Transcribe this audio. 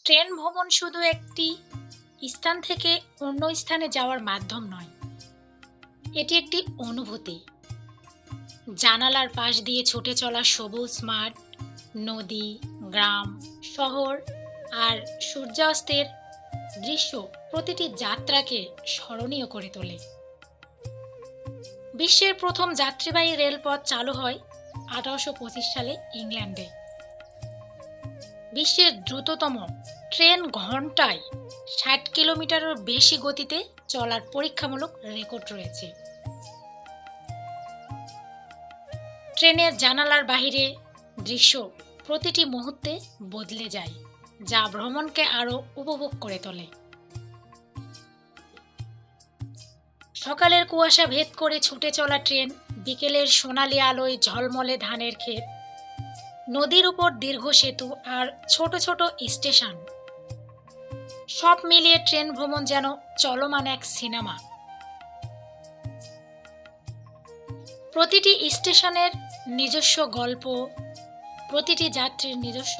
Train ভ্রমণ শুধু একটি স্থান থেকে অন্য স্থানে যাওয়ার মাধ্যম নয়, এটি একটি অনুভূতি। জানালার পাশ দিয়ে ছুটে চলা সবুজ মাঠ, নদী, গ্রাম, শহর আর সূর্যাস্তের দৃশ্য প্রতিটি যাত্রাকে স্মরণীয় করে তোলে। বিশ্বের প্রথম যাত্রীবাহী রেলপথ চালু হয় 1825 সালে ইংল্যান্ডে। বিশ্বের দ্রুততম ট্রেন ঘন্টায় 60 কিলোমিটারের বেশি গতিতে চলার পরীক্ষামূলক রেকর্ড রয়েছে। ট্রেনের জানালার বাহিরে দৃশ্য প্রতিটি মুহূর্তে বদলে যায়, যা ভ্রমণকে আরো উপভোগ করে তোলে। সকালের কুয়াশা ভেদ করে ছুটে চলা ট্রেন, বিকেলের সোনালি আলোয় ঝলমলে ধানের ক্ষেত, নদীর উপর দীর্ঘ সেতু আর ছোট ছোট স্টেশন, সব মিলিয়ে ট্রেন ভ্রমণ যেন চলমান এক সিনেমা। প্রতিটি স্টেশনের নিজস্ব গল্প, প্রতিটি যাত্রীর নিজস্ব